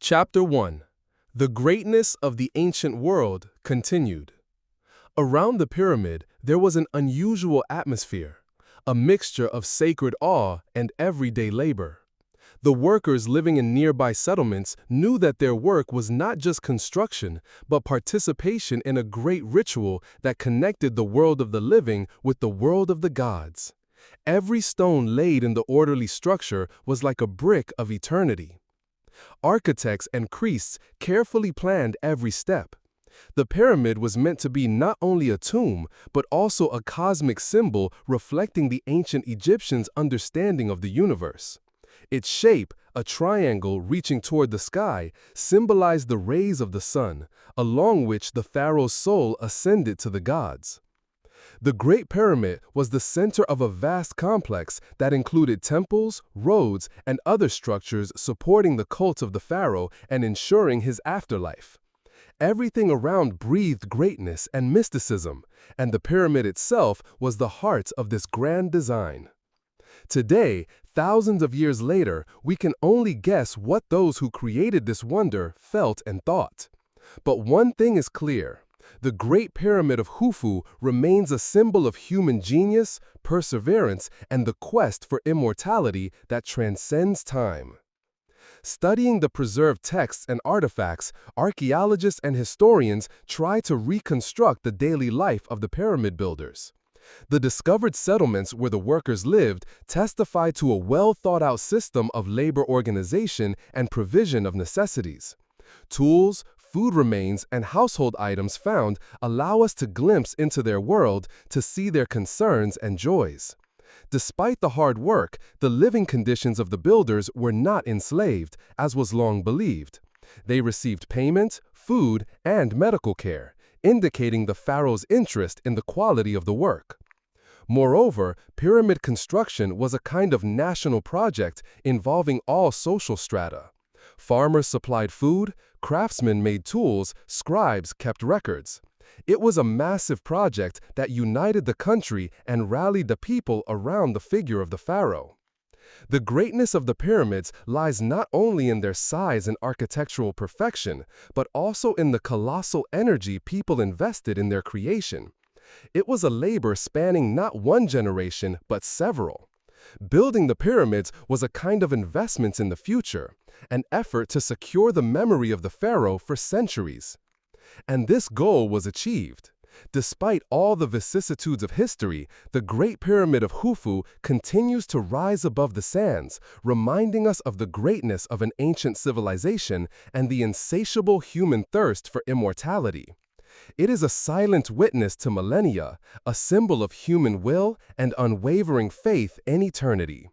Chapter 1. The Greatness of the Ancient World Continued. Around the pyramid, there was an unusual atmosphere, a mixture of sacred awe and everyday labor. The workers living in nearby settlements knew that their work was not just construction, but participation in a great ritual that connected the world of the living with the world of the gods. Every stone laid in the orderly structure was like a brick of eternity. Architects and priests carefully planned every step. The pyramid was meant to be not only a tomb, but also a cosmic symbol reflecting the ancient Egyptians' understanding of the universe. Its shape, a triangle reaching toward the sky, symbolized the rays of the sun, along which the pharaoh's soul ascended to the gods. The Great Pyramid was the center of a vast complex that included temples, roads, and other structures supporting the cult of the pharaoh and ensuring his afterlife. Everything around breathed greatness and mysticism, and the pyramid itself was the heart of this grand design. Today, thousands of years later, we can only guess what those who created this wonder felt and thought. But one thing is clear. The Great Pyramid of Khufu remains a symbol of human genius, perseverance, and the quest for immortality that transcends time. Studying the preserved texts and artifacts, archaeologists and historians try to reconstruct the daily life of the pyramid builders. The discovered settlements where the workers lived testify to a well-thought-out system of labor organization and provision of necessities. Tools, food remains, and household items found allow us to glimpse into their world to see their concerns and joys. Despite the hard work, the living conditions of the builders were not enslaved, as was long believed. They received payment, food, and medical care, indicating the pharaoh's interest in the quality of the work. Moreover, pyramid construction was a kind of national project involving all social strata. Farmers supplied food, craftsmen made tools, scribes kept records. It was a massive project that united the country and rallied the people around the figure of the pharaoh. The greatness of the pyramids lies not only in their size and architectural perfection, but also in the colossal energy people invested in their creation. It was a labor spanning not one generation, but several. Building the pyramids was a kind of investment in the future, an effort to secure the memory of the pharaoh for centuries. And this goal was achieved. Despite all the vicissitudes of history, the Great Pyramid of Khufu continues to rise above the sands, reminding us of the greatness of an ancient civilization and the insatiable human thirst for immortality. It is a silent witness to millennia, a symbol of human will and unwavering faith in eternity.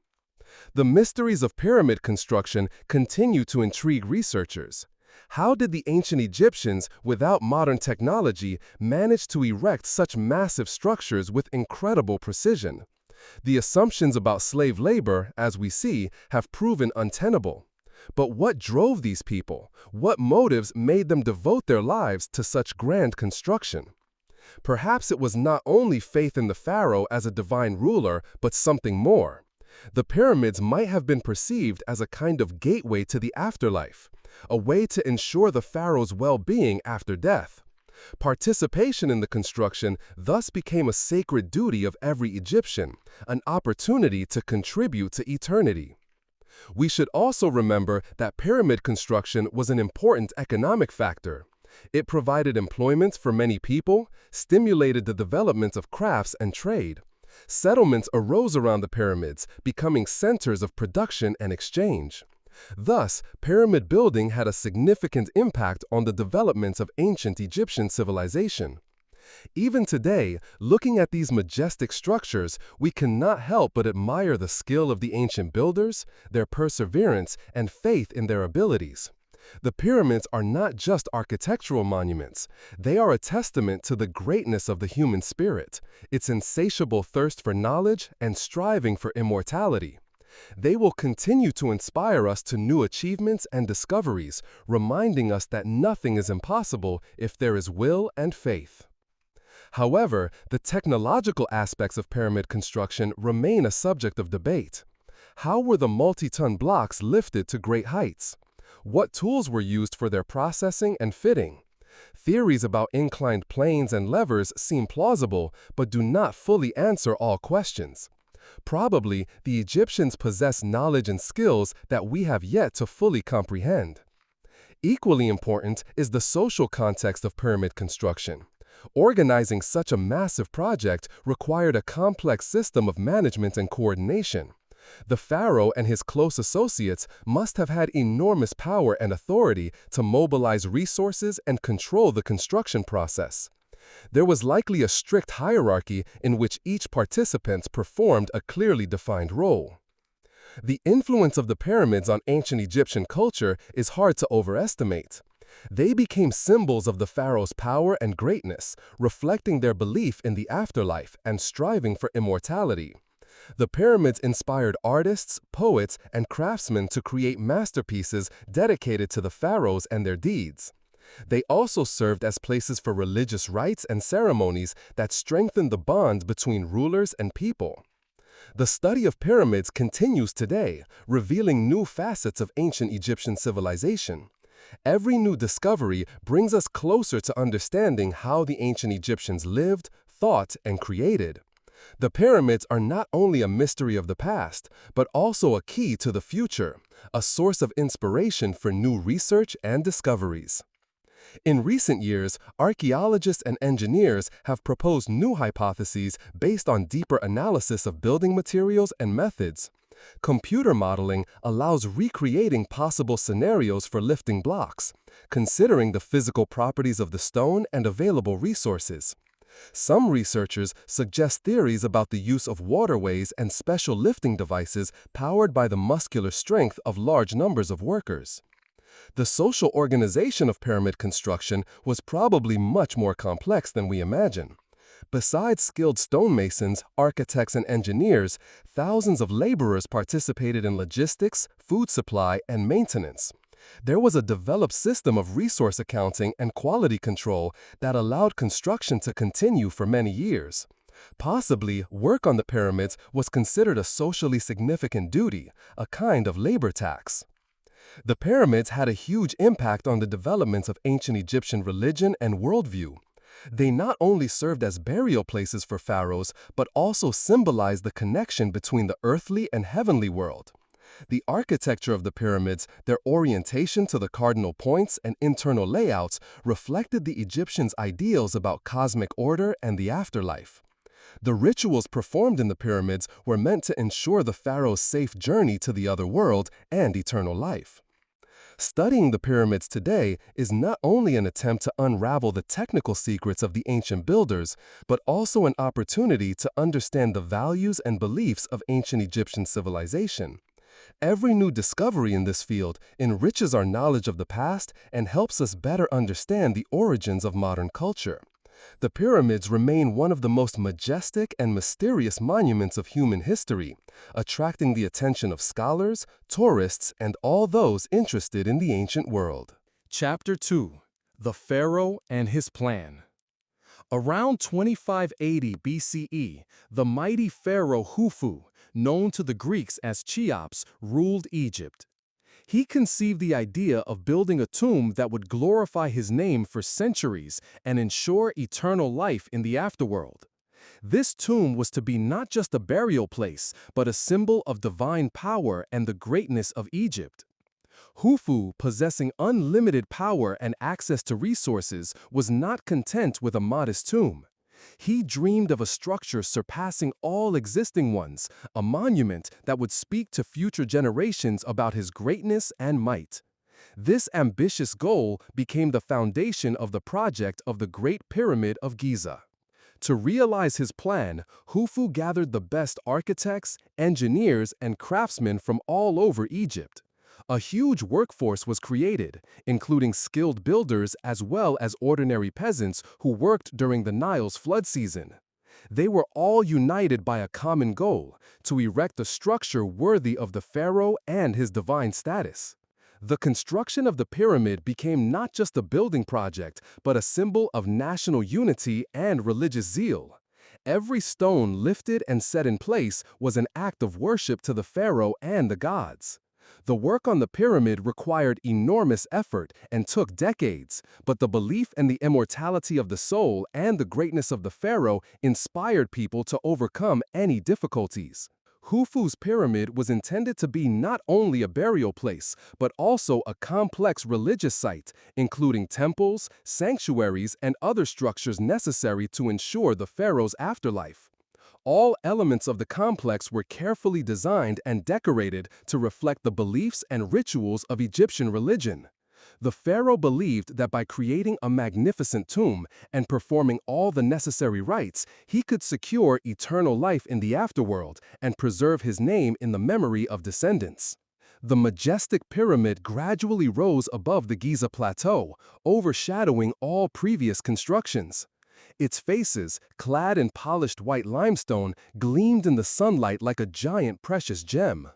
The mysteries of pyramid construction continue to intrigue researchers. How did the ancient Egyptians, without modern technology, manage to erect such massive structures with incredible precision? The assumptions about slave labor, as we see, have proven untenable. But what drove these people? What motives made them devote their lives to such grand construction? Perhaps it was not only faith in the pharaoh as a divine ruler, but something more. The pyramids might have been perceived as a kind of gateway to the afterlife, a way to ensure the pharaoh's well-being after death. Participation in the construction thus became a sacred duty of every Egyptian, an opportunity to contribute to eternity. We should also remember that pyramid construction was an important economic factor. It provided employment for many people, stimulated the development of crafts and trade. Settlements arose around the pyramids, becoming centers of production and exchange. Thus, pyramid building had a significant impact on the development of ancient Egyptian civilization. Even today, looking at these majestic structures, we cannot help but admire the skill of the ancient builders, their perseverance, and faith in their abilities. The pyramids are not just architectural monuments. They are a testament to the greatness of the human spirit, its insatiable thirst for knowledge and striving for immortality. They will continue to inspire us to new achievements and discoveries, reminding us that nothing is impossible if there is will and faith. However, the technological aspects of pyramid construction remain a subject of debate. How were the multi-ton blocks lifted to great heights? What tools were used for their processing and fitting? Theories about inclined planes and levers seem plausible, but do not fully answer all questions. Probably, the Egyptians possessed knowledge and skills that we have yet to fully comprehend. Equally important is the social context of pyramid construction. Organizing such a massive project required a complex system of management and coordination. The pharaoh and his close associates must have had enormous power and authority to mobilize resources and control the construction process. There was likely a strict hierarchy in which each participant performed a clearly defined role. The influence of the pyramids on ancient Egyptian culture is hard to overestimate. They became symbols of the pharaoh's power and greatness, reflecting their belief in the afterlife and striving for immortality. The pyramids inspired artists, poets, and craftsmen to create masterpieces dedicated to the pharaohs and their deeds. They also served as places for religious rites and ceremonies that strengthened the bond between rulers and people. The study of pyramids continues today, revealing new facets of ancient Egyptian civilization. Every new discovery brings us closer to understanding how the ancient Egyptians lived, thought, and created. The pyramids are not only a mystery of the past, but also a key to the future, a source of inspiration for new research and discoveries. In recent years, archaeologists and engineers have proposed new hypotheses based on deeper analysis of building materials and methods. Computer modeling allows recreating possible scenarios for lifting blocks, considering the physical properties of the stone and available resources. Some researchers suggest theories about the use of waterways and special lifting devices powered by the muscular strength of large numbers of workers. The social organization of pyramid construction was probably much more complex than we imagine. Besides skilled stonemasons, architects, and engineers, thousands of laborers participated in logistics, food supply, and maintenance. There was a developed system of resource accounting and quality control that allowed construction to continue for many years. Possibly, work on the pyramids was considered a socially significant duty, a kind of labor tax. The pyramids had a huge impact on the development of ancient Egyptian religion and worldview. They not only served as burial places for pharaohs, but also symbolized the connection between the earthly and heavenly world. The architecture of the pyramids, their orientation to the cardinal points and internal layouts reflected the Egyptians' ideals about cosmic order and the afterlife. The rituals performed in the pyramids were meant to ensure the pharaoh's safe journey to the other world and eternal life. Studying the pyramids today is not only an attempt to unravel the technical secrets of the ancient builders, but also an opportunity to understand the values and beliefs of ancient Egyptian civilization. Every new discovery in this field enriches our knowledge of the past and helps us better understand the origins of modern culture. The pyramids remain one of the most majestic and mysterious monuments of human history, attracting the attention of scholars, tourists, and all those interested in the ancient world. Chapter 2: The Pharaoh and His Plan. Around 2580 BCE, the mighty pharaoh Khufu, known to the Greeks as Cheops, ruled Egypt. He conceived the idea of building a tomb that would glorify his name for centuries and ensure eternal life in the afterworld. This tomb was to be not just a burial place, but a symbol of divine power and the greatness of Egypt. Khufu, possessing unlimited power and access to resources, was not content with a modest tomb. He dreamed of a structure surpassing all existing ones, a monument that would speak to future generations about his greatness and might. This ambitious goal became the foundation of the project of the Great Pyramid of Giza. To realize his plan, Khufu gathered the best architects, engineers, and craftsmen from all over Egypt. A huge workforce was created, including skilled builders as well as ordinary peasants who worked during the Nile's flood season. They were all united by a common goal: to erect a structure worthy of the pharaoh and his divine status. The construction of the pyramid became not just a building project, but a symbol of national unity and religious zeal. Every stone lifted and set in place was an act of worship to the pharaoh and the gods. The work on the pyramid required enormous effort and took decades, but the belief in the immortality of the soul and the greatness of the pharaoh inspired people to overcome any difficulties. Khufu's pyramid was intended to be not only a burial place, but also a complex religious site, including temples, sanctuaries, and other structures necessary to ensure the pharaoh's afterlife. All elements of the complex were carefully designed and decorated to reflect the beliefs and rituals of Egyptian religion. The pharaoh believed that by creating a magnificent tomb and performing all the necessary rites, he could secure eternal life in the afterworld and preserve his name in the memory of descendants. The majestic pyramid gradually rose above the Giza plateau, overshadowing all previous constructions. Its faces, clad in polished white limestone, gleamed in the sunlight like a giant precious gem.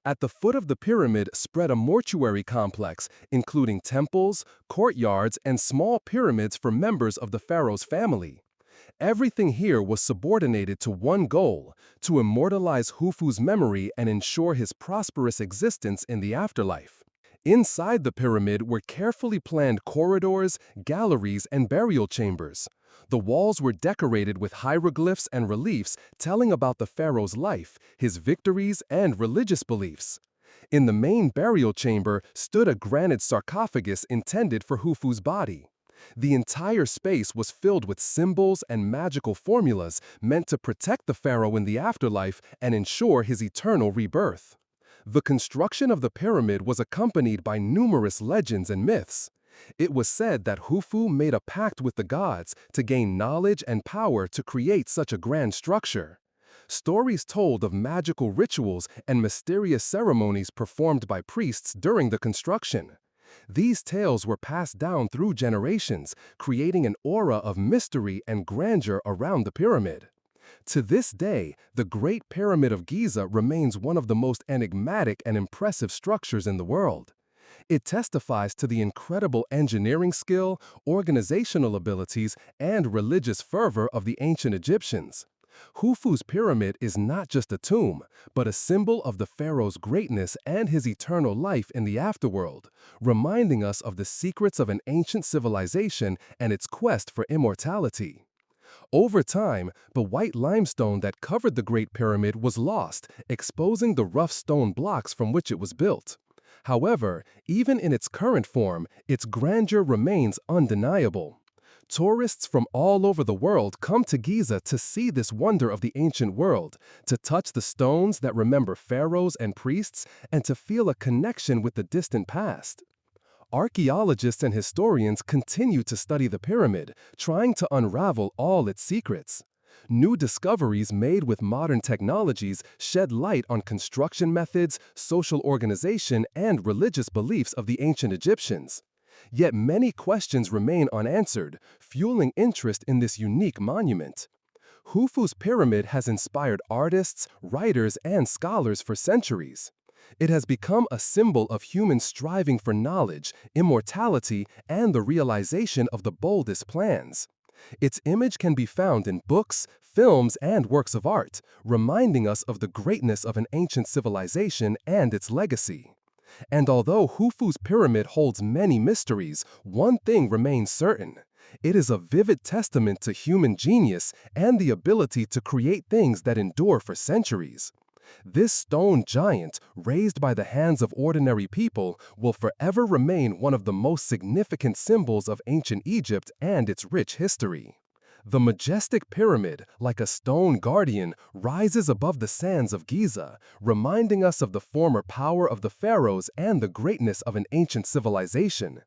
At the foot of the pyramid spread a mortuary complex, including temples, courtyards, and small pyramids for members of the pharaoh's family. Everything here was subordinated to one goal: to immortalize Khufu's memory and ensure his prosperous existence in the afterlife. Inside the pyramid were carefully planned corridors, galleries, and burial chambers. The walls were decorated with hieroglyphs and reliefs telling about the pharaoh's life, his victories, and religious beliefs. In the main burial chamber stood a granite sarcophagus intended for Khufu's body. The entire space was filled with symbols and magical formulas meant to protect the pharaoh in the afterlife and ensure his eternal rebirth. The construction of the pyramid was accompanied by numerous legends and myths. It was said that Khufu made a pact with the gods to gain knowledge and power to create such a grand structure. Stories told of magical rituals and mysterious ceremonies performed by priests during the construction. These tales were passed down through generations, creating an aura of mystery and grandeur around the pyramid. To this day, the Great Pyramid of Giza remains one of the most enigmatic and impressive structures in the world. It testifies to the incredible engineering skill, organizational abilities, and religious fervor of the ancient Egyptians. Khufu's pyramid is not just a tomb, but a symbol of the pharaoh's greatness and his eternal life in the afterworld, reminding us of the secrets of an ancient civilization and its quest for immortality. Over time, the white limestone that covered the Great Pyramid was lost, exposing the rough stone blocks from which it was built. However, even in its current form, its grandeur remains undeniable. Tourists from all over the world come to Giza to see this wonder of the ancient world, to touch the stones that remember pharaohs and priests, and to feel a connection with the distant past. Archaeologists and historians continue to study the pyramid, trying to unravel all its secrets. New discoveries made with modern technologies shed light on construction methods, social organization, and religious beliefs of the ancient Egyptians. Yet many questions remain unanswered, fueling interest in this unique monument. Khufu's pyramid has inspired artists, writers, and scholars for centuries. It has become a symbol of human striving for knowledge, immortality, and the realization of the boldest plans. Its image can be found in books, films, and works of art, reminding us of the greatness of an ancient civilization and its legacy. And although Khufu's pyramid holds many mysteries, one thing remains certain. It is a vivid testament to human genius and the ability to create things that endure for centuries. This stone giant, raised by the hands of ordinary people, will forever remain one of the most significant symbols of ancient Egypt and its rich history. The majestic pyramid, like a stone guardian, rises above the sands of Giza, reminding us of the former power of the pharaohs and the greatness of an ancient civilization.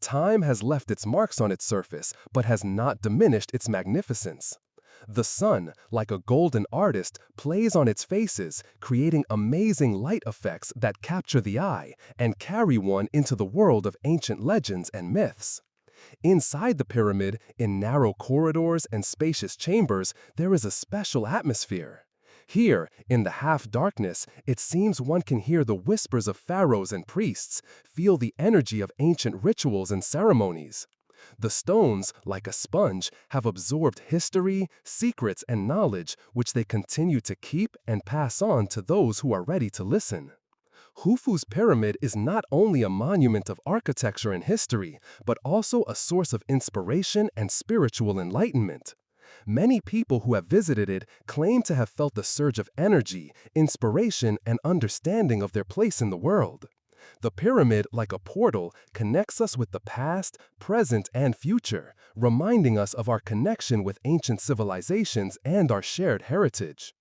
Time has left its marks on its surface, but has not diminished its magnificence. The sun, like a golden artist, plays on its faces, creating amazing light effects that capture the eye and carry one into the world of ancient legends and myths. Inside the pyramid, in narrow corridors and spacious chambers, there is a special atmosphere. Here, in the half-darkness, it seems one can hear the whispers of pharaohs and priests, feel the energy of ancient rituals and ceremonies. The stones, like a sponge, have absorbed history, secrets, and knowledge, which they continue to keep and pass on to those who are ready to listen. Khufu's pyramid is not only a monument of architecture and history, but also a source of inspiration and spiritual enlightenment. Many people who have visited it claim to have felt a surge of energy, inspiration, and understanding of their place in the world. The pyramid, like a portal, connects us with the past, present, and future, reminding us of our connection with ancient civilizations and our shared heritage.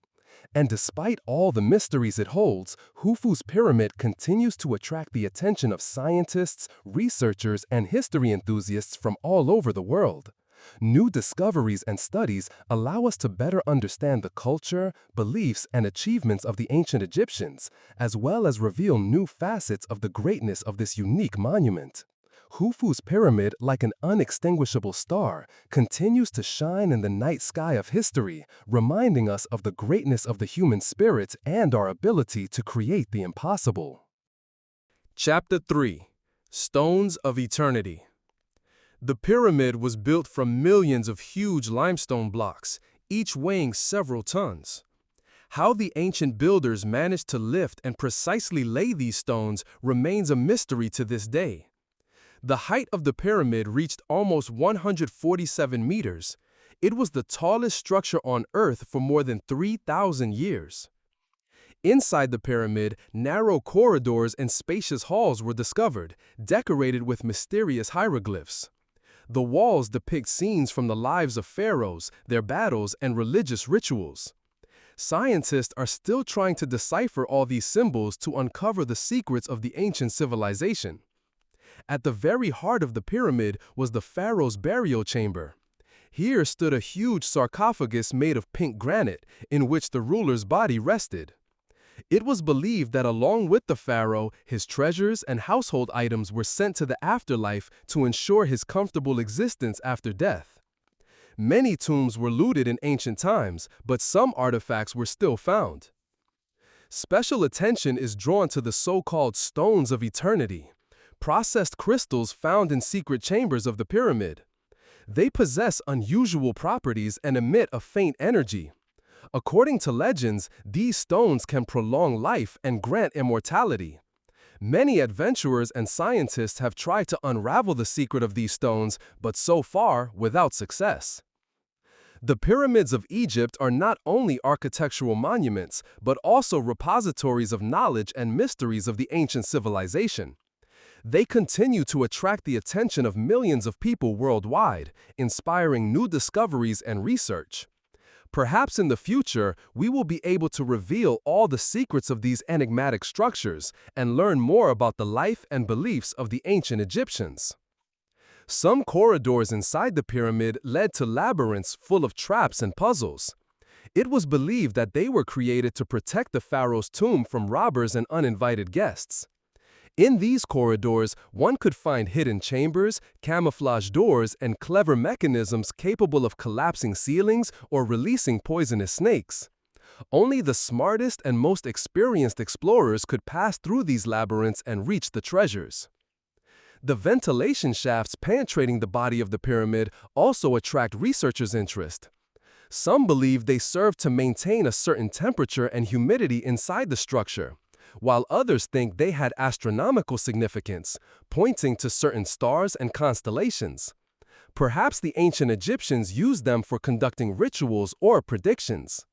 And despite all the mysteries it holds, Khufu's pyramid continues to attract the attention of scientists, researchers, and history enthusiasts from all over the world. New discoveries and studies allow us to better understand the culture, beliefs, and achievements of the ancient Egyptians, as well as reveal new facets of the greatness of this unique monument. Khufu's pyramid, like an unextinguishable star, continues to shine in the night sky of history, reminding us of the greatness of the human spirit and our ability to create the impossible. Chapter 3: Stones of Eternity. The pyramid was built from millions of huge limestone blocks, each weighing several tons. How the ancient builders managed to lift and precisely lay these stones remains a mystery to this day. The height of the pyramid reached almost 147 meters. It was the tallest structure on Earth for more than 3,000 years. Inside the pyramid, narrow corridors and spacious halls were discovered, decorated with mysterious hieroglyphs. The walls depict scenes from the lives of pharaohs, their battles, and religious rituals. Scientists are still trying to decipher all these symbols to uncover the secrets of the ancient civilization. At the very heart of the pyramid was the pharaoh's burial chamber. Here stood a huge sarcophagus made of pink granite, in which the ruler's body rested. It was believed that along with the pharaoh, his treasures and household items were sent to the afterlife to ensure his comfortable existence after death. Many tombs were looted in ancient times, but some artifacts were still found. Special attention is drawn to the so-called stones of eternity, processed crystals found in secret chambers of the pyramid. They possess unusual properties and emit a faint energy. According to legends, these stones can prolong life and grant immortality. Many adventurers and scientists have tried to unravel the secret of these stones, but so far without success. The pyramids of Egypt are not only architectural monuments, but also repositories of knowledge and mysteries of the ancient civilization. They continue to attract the attention of millions of people worldwide, inspiring new discoveries and research. Perhaps in the future, we will be able to reveal all the secrets of these enigmatic structures and learn more about the life and beliefs of the ancient Egyptians. Some corridors inside the pyramid led to labyrinths full of traps and puzzles. It was believed that they were created to protect the pharaoh's tomb from robbers and uninvited guests. In these corridors, one could find hidden chambers, camouflage doors, and clever mechanisms capable of collapsing ceilings or releasing poisonous snakes. Only the smartest and most experienced explorers could pass through these labyrinths and reach the treasures. The ventilation shafts penetrating the body of the pyramid also attract researchers' interest. Some believe they serve to maintain a certain temperature and humidity inside the structure, while others think they had astronomical significance, pointing to certain stars and constellations. Perhaps the ancient Egyptians used them for conducting rituals or predictions.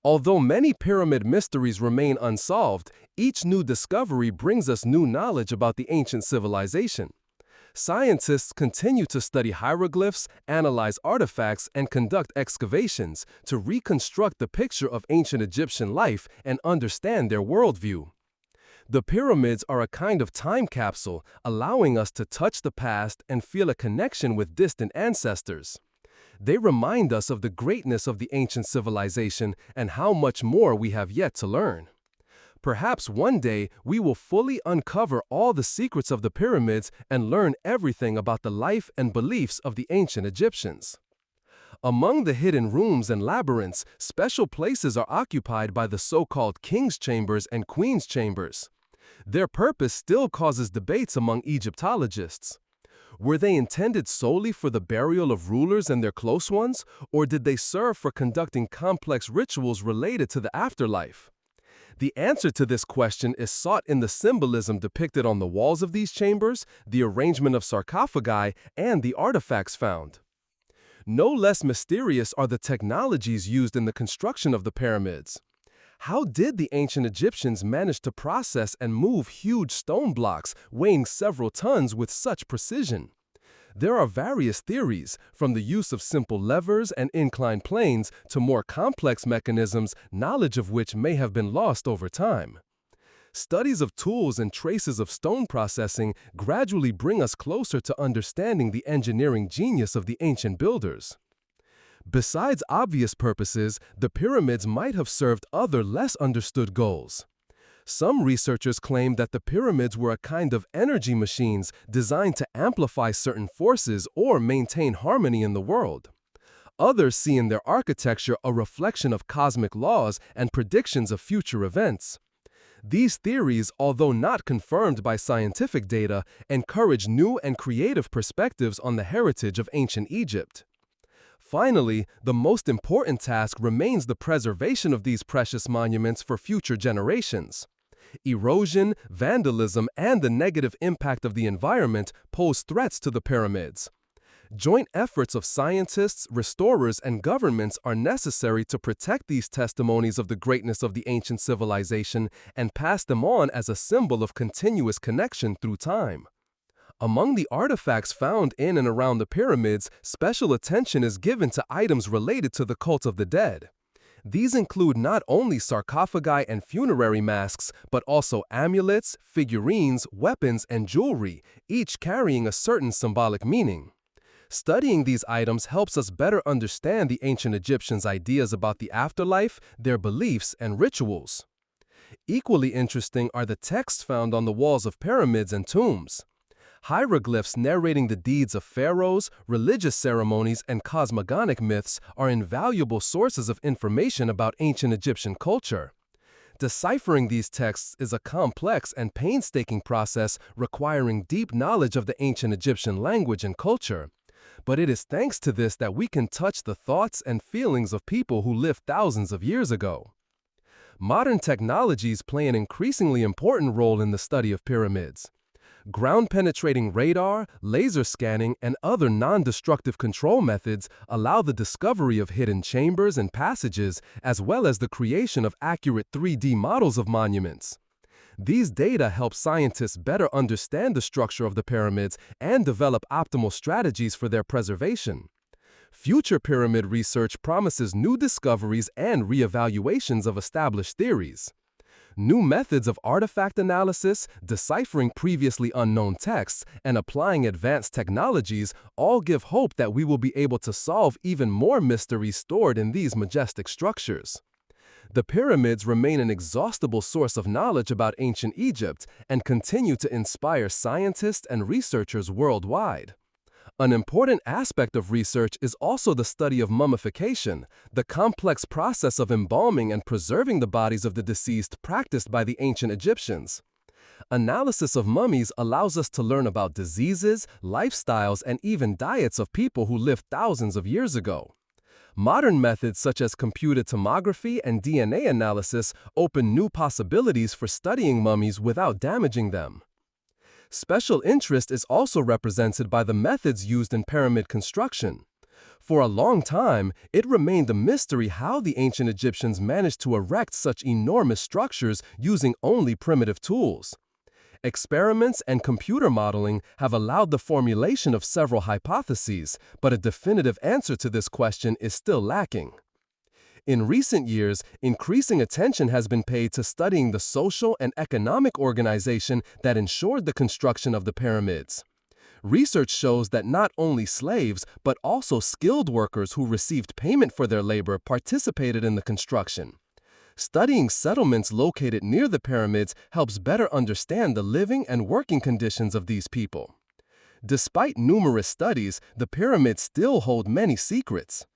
Although many pyramid mysteries remain unsolved, each new discovery brings us new knowledge about the ancient civilization. Scientists continue to study hieroglyphs, analyze artifacts, and conduct excavations to reconstruct the picture of ancient Egyptian life and understand their worldview. The pyramids are a kind of time capsule, allowing us to touch the past and feel a connection with distant ancestors. They remind us of the greatness of the ancient civilization and how much more we have yet to learn. Perhaps one day we will fully uncover all the secrets of the pyramids and learn everything about the life and beliefs of the ancient Egyptians. Among the hidden rooms and labyrinths, special places are occupied by the so-called king's chambers and queen's chambers. Their purpose still causes debates among Egyptologists. Were they intended solely for the burial of rulers and their close ones, or did they serve for conducting complex rituals related to the afterlife? The answer to this question is sought in the symbolism depicted on the walls of these chambers, the arrangement of sarcophagi, and the artifacts found. No less mysterious are the technologies used in the construction of the pyramids. How did the ancient Egyptians manage to process and move huge stone blocks weighing several tons with such precision? There are various theories, from the use of simple levers and inclined planes to more complex mechanisms, knowledge of which may have been lost over time. Studies of tools and traces of stone processing gradually bring us closer to understanding the engineering genius of the ancient builders. Besides obvious purposes, the pyramids might have served other less understood goals. Some researchers claim that the pyramids were a kind of energy machines designed to amplify certain forces or maintain harmony in the world. Others see in their architecture a reflection of cosmic laws and predictions of future events. These theories, although not confirmed by scientific data, encourage new and creative perspectives on the heritage of ancient Egypt. Finally, the most important task remains the preservation of these precious monuments for future generations. Erosion, vandalism, and the negative impact of the environment pose threats to the pyramids. Joint efforts of scientists, restorers, and governments are necessary to protect these testimonies of the greatness of the ancient civilization and pass them on as a symbol of continuous connection through time. Among the artifacts found in and around the pyramids, special attention is given to items related to the cult of the dead. These include not only sarcophagi and funerary masks, but also amulets, figurines, weapons, and jewelry, each carrying a certain symbolic meaning. Studying these items helps us better understand the ancient Egyptians' ideas about the afterlife, their beliefs, and rituals. Equally interesting are the texts found on the walls of pyramids and tombs. Hieroglyphs narrating the deeds of pharaohs, religious ceremonies, and cosmogonic myths are invaluable sources of information about ancient Egyptian culture. Deciphering these texts is a complex and painstaking process requiring deep knowledge of the ancient Egyptian language and culture. But it is thanks to this that we can touch the thoughts and feelings of people who lived thousands of years ago. Modern technologies play an increasingly important role in the study of pyramids. Ground-penetrating radar, laser scanning, and other non-destructive control methods allow the discovery of hidden chambers and passages, as well as the creation of accurate 3D models of monuments. These data help scientists better understand the structure of the pyramids and develop optimal strategies for their preservation. Future pyramid research promises new discoveries and reevaluations of established theories. New methods of artifact analysis, deciphering previously unknown texts, and applying advanced technologies all give hope that we will be able to solve even more mysteries stored in these majestic structures. The pyramids remain an inexhaustible source of knowledge about ancient Egypt and continue to inspire scientists and researchers worldwide. An important aspect of research is also the study of mummification, the complex process of embalming and preserving the bodies of the deceased practiced by the ancient Egyptians. Analysis of mummies allows us to learn about diseases, lifestyles, and even diets of people who lived thousands of years ago. Modern methods such as computed tomography and DNA analysis open new possibilities for studying mummies without damaging them. Special interest is also represented by the methods used in pyramid construction. For a long time, it remained a mystery how the ancient Egyptians managed to erect such enormous structures using only primitive tools. Experiments and computer modeling have allowed the formulation of several hypotheses, but a definitive answer to this question is still lacking. In recent years, increasing attention has been paid to studying the social and economic organization that ensured the construction of the pyramids. Research shows that not only slaves, but also skilled workers who received payment for their labor participated in the construction. Studying settlements located near the pyramids helps better understand the living and working conditions of these people. Despite numerous studies, the pyramids still hold many secrets.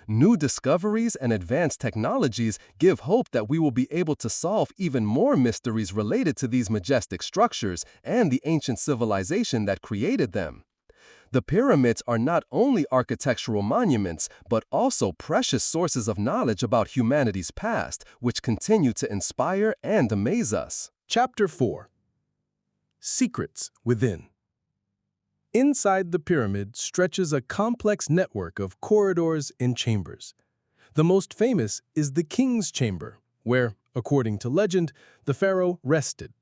New discoveries and advanced technologies give hope that we will be able to solve even more mysteries related to these majestic structures and the ancient civilization that created them. The pyramids are not only architectural monuments, but also precious sources of knowledge about humanity's past, which continue to inspire and amaze us. Chapter 4. Secrets Within. Inside the pyramid stretches a complex network of corridors and chambers. The most famous is the king's chamber, where, according to legend, the pharaoh rested.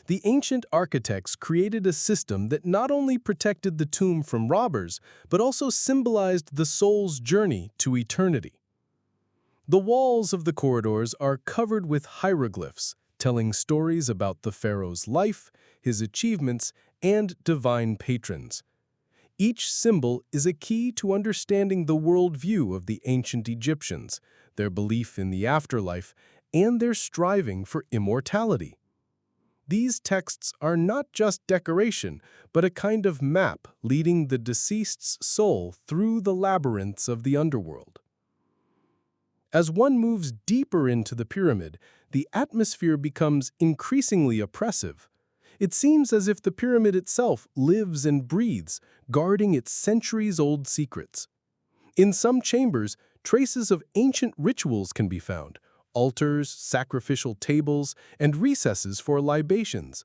The ancient architects created a system that not only protected the tomb from robbers, but also symbolized the soul's journey to eternity. The walls of the corridors are covered with hieroglyphs, telling stories about the pharaoh's life, his achievements, and divine patrons. Each symbol is a key to understanding the worldview of the ancient Egyptians, their belief in the afterlife, and their striving for immortality. These texts are not just decoration, but a kind of map leading the deceased's soul through the labyrinths of the underworld. As one moves deeper into the pyramid, the atmosphere becomes increasingly oppressive. It seems as if the pyramid itself lives and breathes, guarding its centuries-old secrets. In some chambers, traces of ancient rituals can be found: altars, sacrificial tables, and recesses for libations.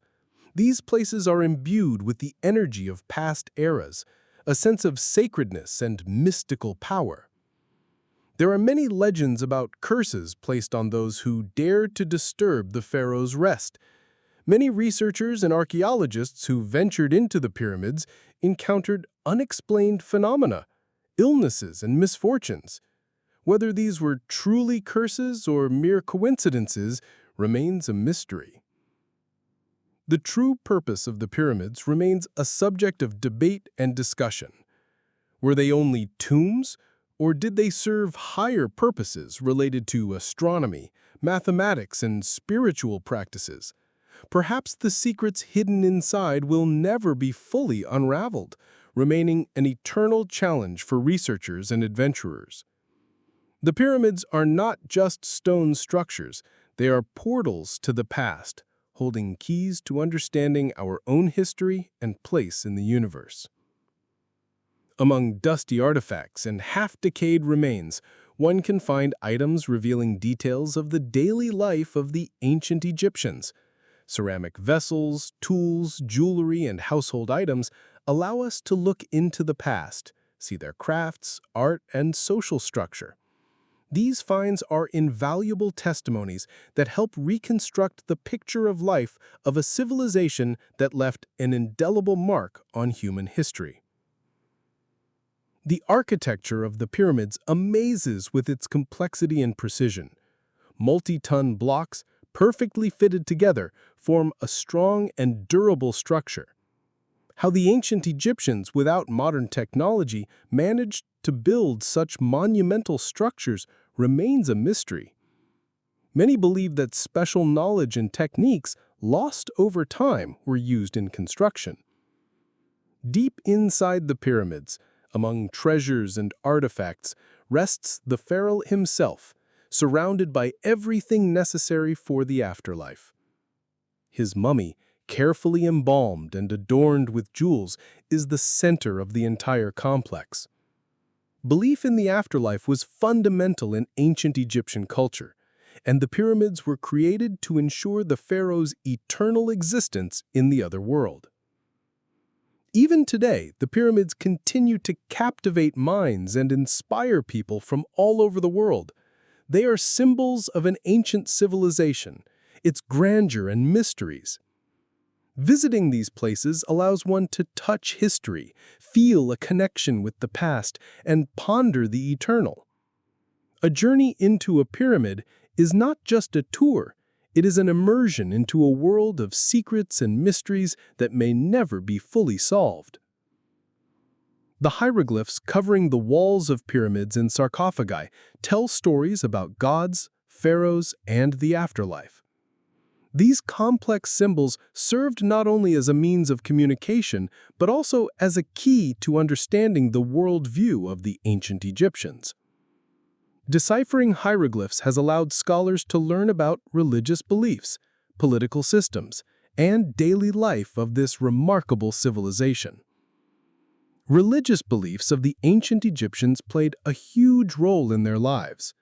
These places are imbued with the energy of past eras, a sense of sacredness and mystical power. There are many legends about curses placed on those who dared to disturb the pharaoh's rest. Many researchers and archaeologists who ventured into the pyramids encountered unexplained phenomena, illnesses, and misfortunes. Whether these were truly curses or mere coincidences remains a mystery. The true purpose of the pyramids remains a subject of debate and discussion. Were they only tombs, or did they serve higher purposes related to astronomy, mathematics, and spiritual practices? Perhaps the secrets hidden inside will never be fully unraveled, remaining an eternal challenge for researchers and adventurers. The pyramids are not just stone structures, they are portals to the past, holding keys to understanding our own history and place in the universe. Among dusty artifacts and half-decayed remains, one can find items revealing details of the daily life of the ancient Egyptians. Ceramic vessels, tools, jewelry, and household items allow us to look into the past, see their crafts, art, and social structure. These finds are invaluable testimonies that help reconstruct the picture of life of a civilization that left an indelible mark on human history. The architecture of the pyramids amazes with its complexity and precision. Multi-ton blocks, perfectly fitted together, form a strong and durable structure. How the ancient Egyptians, without modern technology, managed to build such monumental structures remains a mystery. Many believe that special knowledge and techniques lost over time were used in construction. Deep inside the pyramids, among treasures and artifacts, rests the pharaoh himself, surrounded by everything necessary for the afterlife. His mummy, carefully embalmed and adorned with jewels, is the center of the entire complex. Belief in the afterlife was fundamental in ancient Egyptian culture, and the pyramids were created to ensure the pharaoh's eternal existence in the other world. Even today, the pyramids continue to captivate minds and inspire people from all over the world. They are symbols of an ancient civilization, its grandeur and mysteries. Visiting these places allows one to touch history, feel a connection with the past, and ponder the eternal. A journey into a pyramid is not just a tour, it is an immersion into a world of secrets and mysteries that may never be fully solved. The hieroglyphs covering the walls of pyramids and sarcophagi tell stories about gods, pharaohs, and the afterlife. These complex symbols served not only as a means of communication, but also as a key to understanding the worldview of the ancient Egyptians. Deciphering hieroglyphs has allowed scholars to learn about religious beliefs, political systems, and daily life of this remarkable civilization. Religious beliefs of the ancient Egyptians played a huge role in their lives.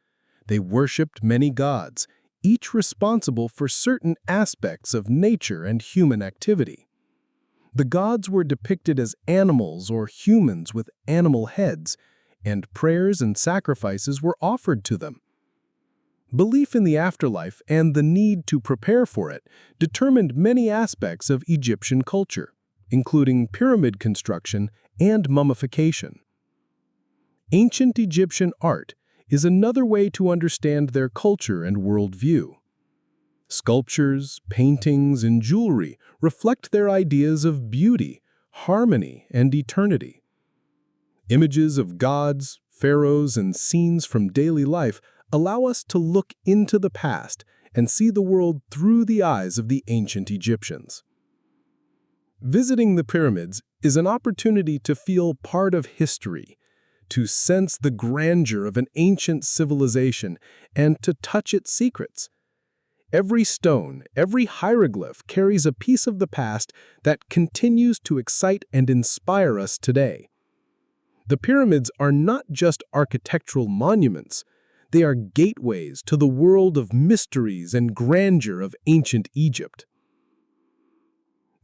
They worshipped many gods, each responsible for certain aspects of nature and human activity. The gods were depicted as animals or humans with animal heads, and prayers and sacrifices were offered to them. Belief in the afterlife and the need to prepare for it determined many aspects of Egyptian culture, including pyramid construction and mummification. Ancient Egyptian art is another way to understand their culture and worldview. Sculptures, paintings, and jewelry reflect their ideas of beauty, harmony, and eternity. Images of gods, pharaohs, and scenes from daily life allow us to look into the past and see the world through the eyes of the ancient Egyptians. Visiting the pyramids is an opportunity to feel part of history, to sense the grandeur of an ancient civilization, and to touch its secrets. Every stone, every hieroglyph carries a piece of the past that continues to excite and inspire us today. The pyramids are not just architectural monuments, they are gateways to the world of mysteries and grandeur of ancient Egypt.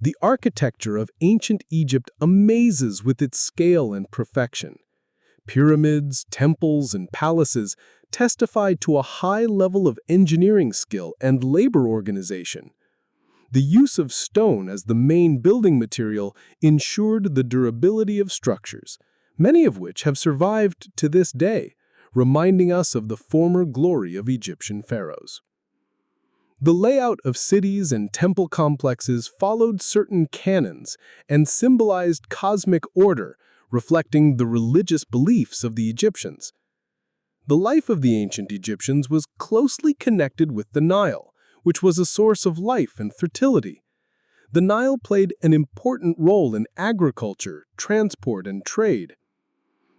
The architecture of ancient Egypt amazes with its scale and perfection. Pyramids, temples, and palaces testify to a high level of engineering skill and labor organization. The use of stone as the main building material ensured the durability of structures, many of which have survived to this day, reminding us of the former glory of Egyptian pharaohs. The layout of cities and temple complexes followed certain canons and symbolized cosmic order, reflecting the religious beliefs of the Egyptians. The life of the ancient Egyptians was closely connected with the Nile, which was a source of life and fertility. The Nile played an important role in agriculture, transport, and trade.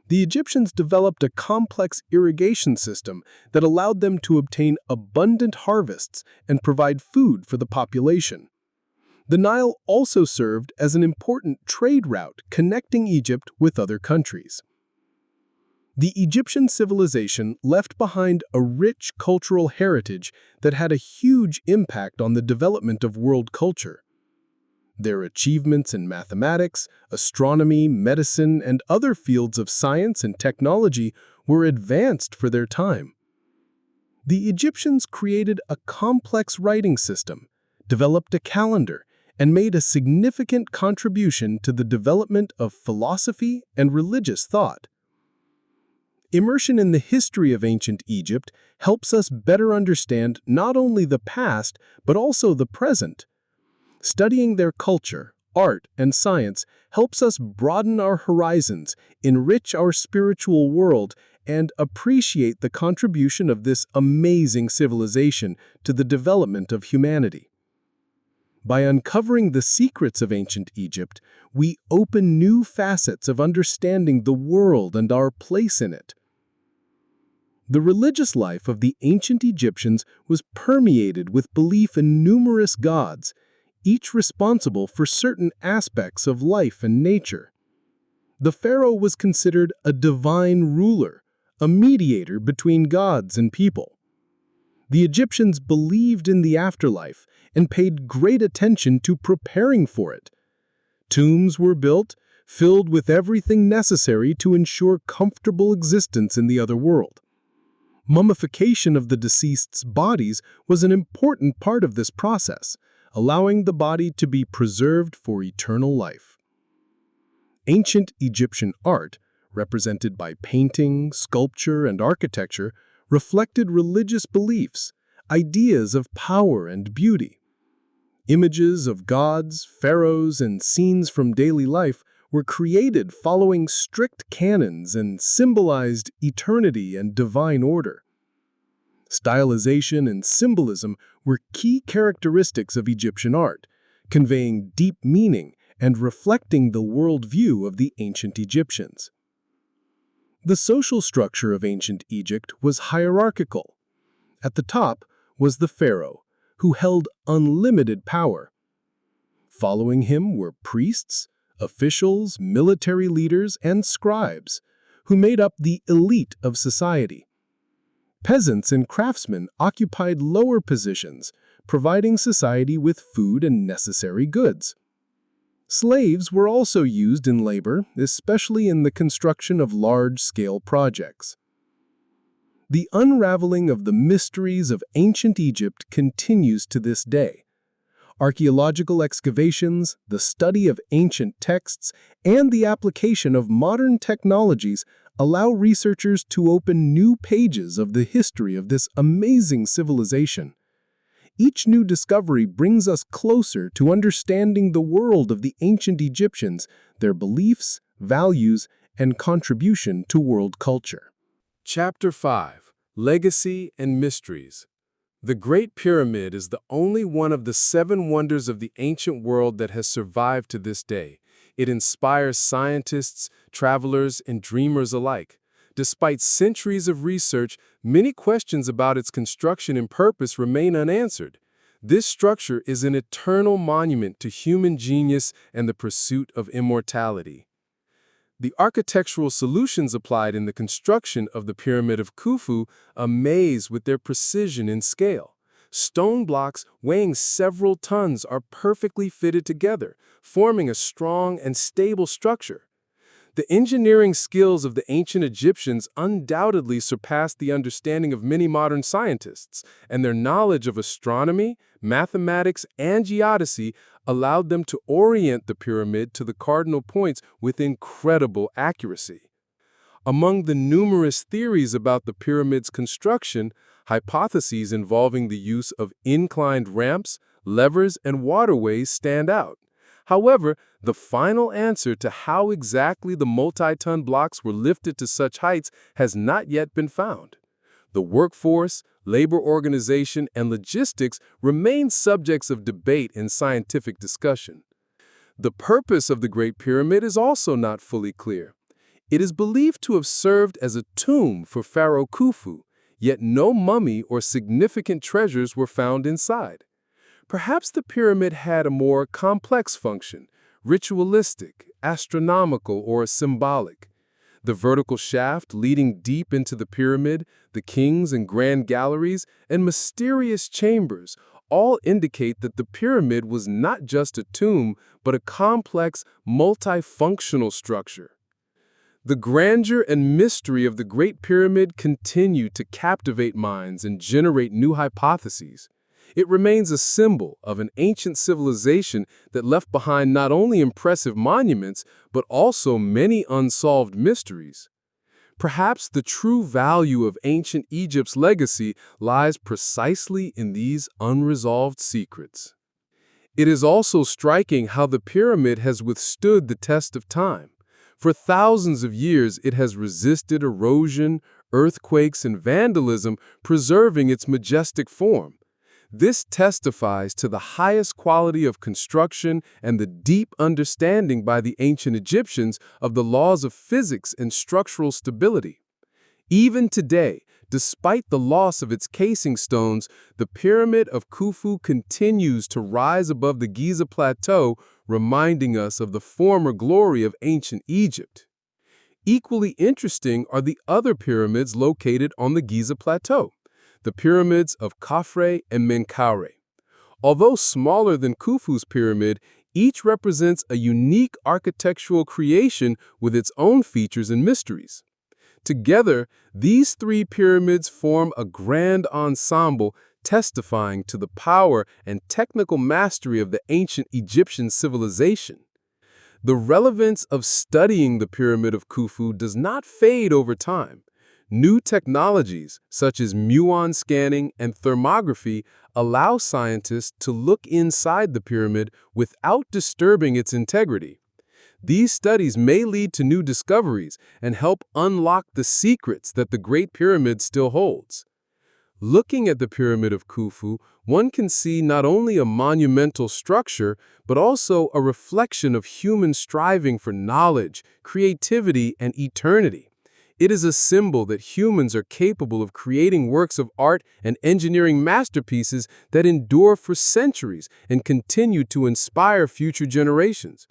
The Egyptians developed a complex irrigation system that allowed them to obtain abundant harvests and provide food for the population. The Nile also served as an important trade route connecting Egypt with other countries. The Egyptian civilization left behind a rich cultural heritage that had a huge impact on the development of world culture. Their achievements in mathematics, astronomy, medicine, and other fields of science and technology were advanced for their time. The Egyptians created a complex writing system, developed a calendar, and made a significant contribution to the development of philosophy and religious thought. Immersion in the history of ancient Egypt helps us better understand not only the past, but also the present. Studying their culture, art, and science helps us broaden our horizons, enrich our spiritual world, and appreciate the contribution of this amazing civilization to the development of humanity. By uncovering the secrets of ancient Egypt, we open new facets of understanding the world and our place in it. The religious life of the ancient Egyptians was permeated with belief in numerous gods, each responsible for certain aspects of life and nature. The pharaoh was considered a divine ruler, a mediator between gods and people. The Egyptians believed in the afterlife and paid great attention to preparing for it. Tombs were built, filled with everything necessary to ensure comfortable existence in the other world. Mummification of the deceased's bodies was an important part of this process, allowing the body to be preserved for eternal life. Ancient Egyptian art, represented by painting, sculpture, and architecture, reflected religious beliefs, ideas of power and beauty. Images of gods, pharaohs, and scenes from daily life were created following strict canons and symbolized eternity and divine order. Stylization and symbolism were key characteristics of Egyptian art, conveying deep meaning and reflecting the worldview of the ancient Egyptians. The social structure of ancient Egypt was hierarchical. At the top was the pharaoh, who held unlimited power. Following him were priests, officials, military leaders, and scribes, who made up the elite of society. Peasants and craftsmen occupied lower positions, providing society with food and necessary goods. Slaves were also used in labor, especially in the construction of large-scale projects. The unraveling of the mysteries of ancient Egypt continues to this day. Archaeological excavations, the study of ancient texts, and the application of modern technologies allow researchers to open new pages of the history of this amazing civilization. Each new discovery brings us closer to understanding the world of the ancient Egyptians, their beliefs, values, and contribution to world culture. Chapter 5: Legacy and Mysteries. The Great Pyramid is the only one of the 7 wonders of the ancient world that has survived to this day. It inspires scientists, travelers, and dreamers alike. Despite centuries of research, many questions about its construction and purpose remain unanswered. This structure is an eternal monument to human genius and the pursuit of immortality. The architectural solutions applied in the construction of the Pyramid of Khufu amaze with their precision and scale. Stone blocks weighing several tons are perfectly fitted together, forming a strong and stable structure. The engineering skills of the ancient Egyptians undoubtedly surpassed the understanding of many modern scientists, and their knowledge of astronomy, mathematics, and geodesy allowed them to orient the pyramid to the cardinal points with incredible accuracy. Among the numerous theories about the pyramid's construction, hypotheses involving the use of inclined ramps, levers, and waterways stand out. However, the final answer to how exactly the multi-ton blocks were lifted to such heights has not yet been found. The workforce, labor organization, and logistics remain subjects of debate and scientific discussion. The purpose of the Great Pyramid is also not fully clear. It is believed to have served as a tomb for Pharaoh Khufu, yet no mummy or significant treasures were found inside. Perhaps the pyramid had a more complex function, ritualistic, astronomical, or symbolic. The vertical shaft leading deep into the pyramid, the kings and grand galleries, and mysterious chambers all indicate that the pyramid was not just a tomb, but a complex, multifunctional structure. The grandeur and mystery of the Great Pyramid continue to captivate minds and generate new hypotheses. It remains a symbol of an ancient civilization that left behind not only impressive monuments, but also many unsolved mysteries. Perhaps the true value of ancient Egypt's legacy lies precisely in these unresolved secrets. It is also striking how the pyramid has withstood the test of time. For thousands of years, it has resisted erosion, earthquakes, and vandalism, preserving its majestic form. This testifies to the highest quality of construction and the deep understanding by the ancient Egyptians of the laws of physics and structural stability. Even today, despite the loss of its casing stones, the Pyramid of Khufu continues to rise above the Giza Plateau, reminding us of the former glory of ancient Egypt. Equally interesting are the other pyramids located on the Giza Plateau, the pyramids of Khafre and Menkaure. Although smaller than Khufu's pyramid, each represents a unique architectural creation with its own features and mysteries. Together, these 3 pyramids form a grand ensemble testifying to the power and technical mastery of the ancient Egyptian civilization. The relevance of studying the Pyramid of Khufu does not fade over time. New technologies, such as muon scanning and thermography, allow scientists to look inside the pyramid without disturbing its integrity. These studies may lead to new discoveries and help unlock the secrets that the Great Pyramid still holds. Looking at the Pyramid of Khufu, one can see not only a monumental structure, but also a reflection of human striving for knowledge, creativity, and eternity. It is a symbol that humans are capable of creating works of art and engineering masterpieces that endure for centuries and continue to inspire future generations.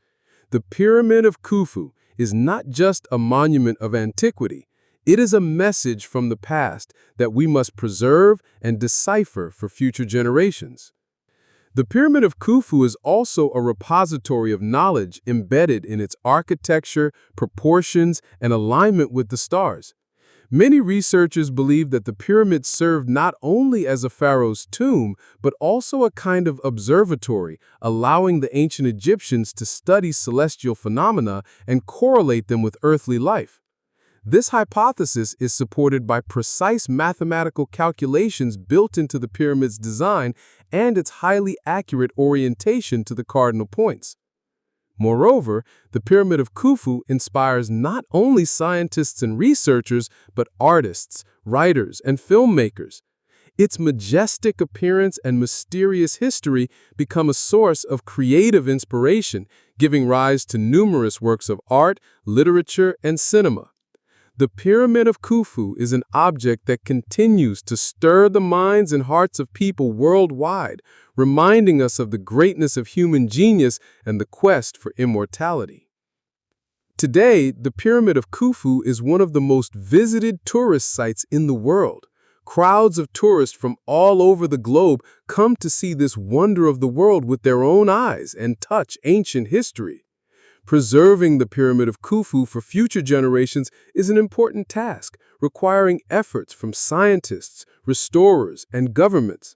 The Pyramid of Khufu is not just a monument of antiquity. It is a message from the past that we must preserve and decipher for future generations. The Pyramid of Khufu is also a repository of knowledge embedded in its architecture, proportions, and alignment with the stars. Many researchers believe that the pyramid served not only as a pharaoh's tomb, but also a kind of observatory, allowing the ancient Egyptians to study celestial phenomena and correlate them with earthly life. This hypothesis is supported by precise mathematical calculations built into the pyramid's design and its highly accurate orientation to the cardinal points. Moreover, the Pyramid of Khufu inspires not only scientists and researchers, but artists, writers, and filmmakers. Its majestic appearance and mysterious history become a source of creative inspiration, giving rise to numerous works of art, literature, and cinema. The Pyramid of Khufu is an object that continues to stir the minds and hearts of people worldwide, reminding us of the greatness of human genius and the quest for immortality. Today, the Pyramid of Khufu is one of the most visited tourist sites in the world. Crowds of tourists from all over the globe come to see this wonder of the world with their own eyes and touch ancient history. Preserving the Pyramid of Khufu for future generations is an important task, requiring efforts from scientists, restorers, and governments.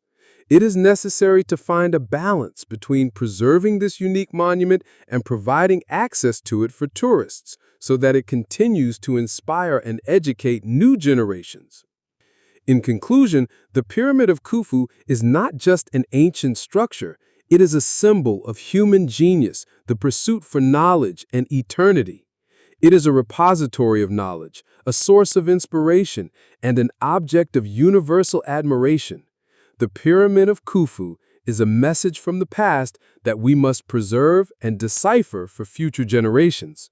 It is necessary to find a balance between preserving this unique monument and providing access to it for tourists, so that it continues to inspire and educate new generations. In conclusion, the Pyramid of Khufu is not just an ancient structure. It is a symbol of human genius, the pursuit for knowledge and eternity. It is a repository of knowledge, a source of inspiration, and an object of universal admiration. The Pyramid of Khufu is a message from the past that we must preserve and decipher for future generations.